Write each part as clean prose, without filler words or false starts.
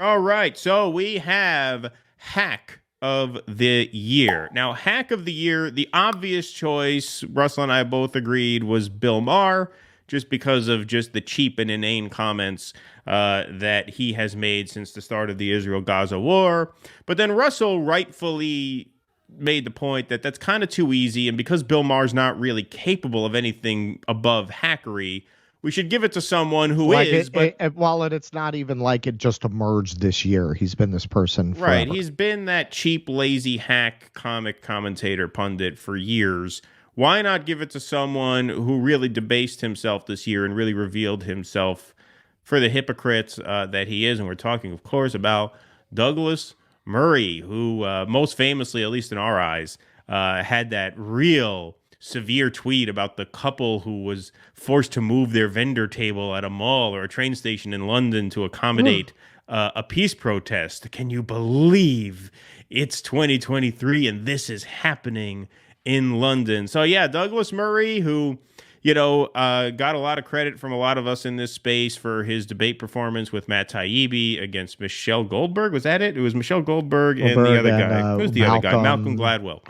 All right, so we have hack of the year. Now, hack of the year, the obvious choice, Russell and I both agreed, was Bill Maher, just because of just the cheap and inane comments that he has made since the start of the Israel-Gaza war. But then Russell rightfully made the point that that's kind of too easy, and because Bill Maher's not really capable of anything above hackery, we should give it to someone who like is, but while it's not even like it just emerged this year. He's been this person right, forever. he's been that cheap, lazy hack comic commentator pundit for years. Why not give it to someone who really debased himself this year and really revealed himself for the hypocrites that he is? And we're talking, of course, about Douglas Murray, who most famously, at least in our eyes, had that real severe tweet about the couple who was forced to move their vendor table at a mall or a train station in London to accommodate a peace protest. Can you believe it's 2023 and this is happening in London? So yeah, Douglas Murray, who got a lot of credit from a lot of us in this space for his debate performance with Matt Taibbi against Michelle Goldberg. Was that it? It was Michelle Goldberg and the other guy. Who's the other guy? Malcolm Gladwell.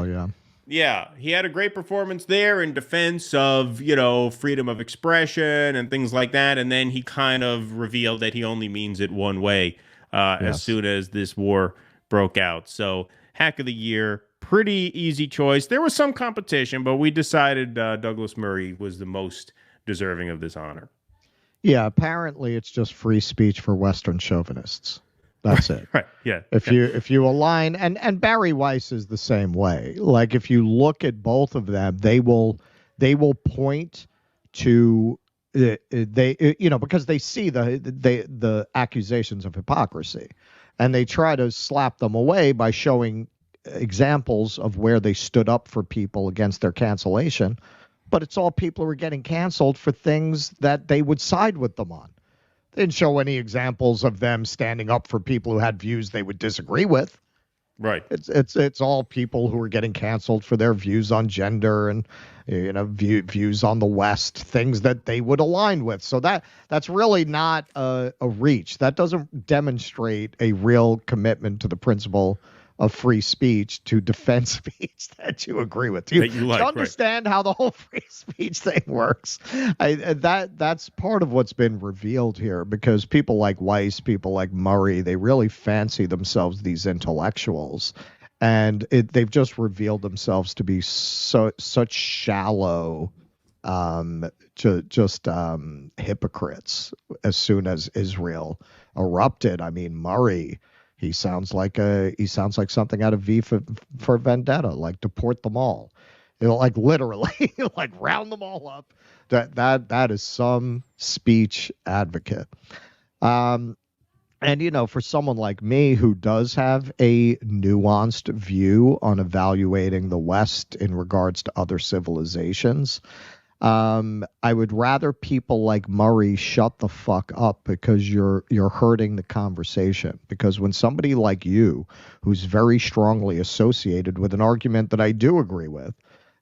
Yeah. Yeah, he had a great performance there in defense of, freedom of expression and things like that. And then he kind of revealed that he only means it one way as soon as this war broke out. So, hack of the year, pretty easy choice. There was some competition, but we decided Douglas Murray was the most deserving of this honor. Yeah, apparently it's just free speech for Western chauvinists. That's it. Right. Yeah. If you align, and Barry Weiss is the same way. Like if you look at both of them, they will point to because they see the accusations of hypocrisy, and they try to slap them away by showing examples of where they stood up for people against their cancellation. But it's all people who are getting canceled for things that they would side with them on. Didn't show any examples of them standing up for people who had views they would disagree with. Right. It's all people who are getting canceled for their views on gender and views on the West, things that they would align with. So that's really not a reach. That doesn't demonstrate a real commitment to the principle of free speech to defend speech that you agree with. Do you understand how the whole free speech thing works? That's part of what's been revealed here, because people like Weiss, people like Murray, they really fancy themselves these intellectuals, and they've just revealed themselves to be such shallow hypocrites. As soon as Israel erupted, I mean, Murray, he sounds like something out of V for Vendetta, like deport them all, like literally, like round them all up. That is some speech advocate. And for someone like me who does have a nuanced view on evaluating the West in regards to other civilizations, I would rather people like Murray shut the fuck up, because you're hurting the conversation. Because when somebody like you, who's very strongly associated with an argument that I do agree with,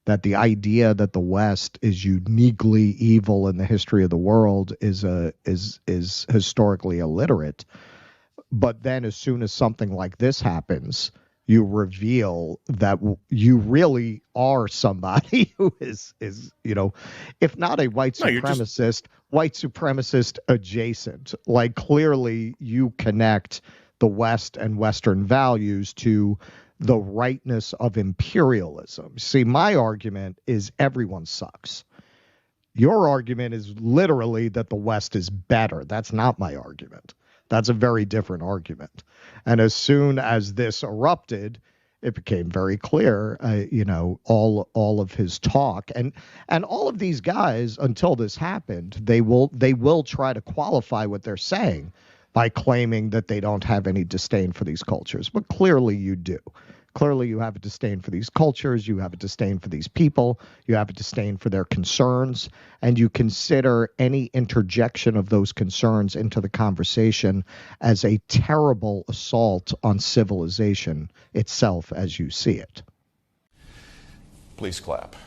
that the idea that the West is uniquely evil in the history of the world is historically illiterate, but then as soon as something like this happens, you reveal that you really are somebody who is if not a white supremacist, white supremacist adjacent. Like clearly you connect the West and Western values to the rightness of imperialism. See, my argument is everyone sucks. Your argument is literally that the West is better. That's not my argument. That's a very different argument. And as soon as this erupted, it became very clear, all of his talk and all of these guys, until this happened, they will try to qualify what they're saying by claiming that they don't have any disdain for these cultures. But clearly you do. Clearly you have a disdain for these cultures, you have a disdain for these people, you have a disdain for their concerns, and you consider any interjection of those concerns into the conversation as a terrible assault on civilization itself as you see it. Please clap.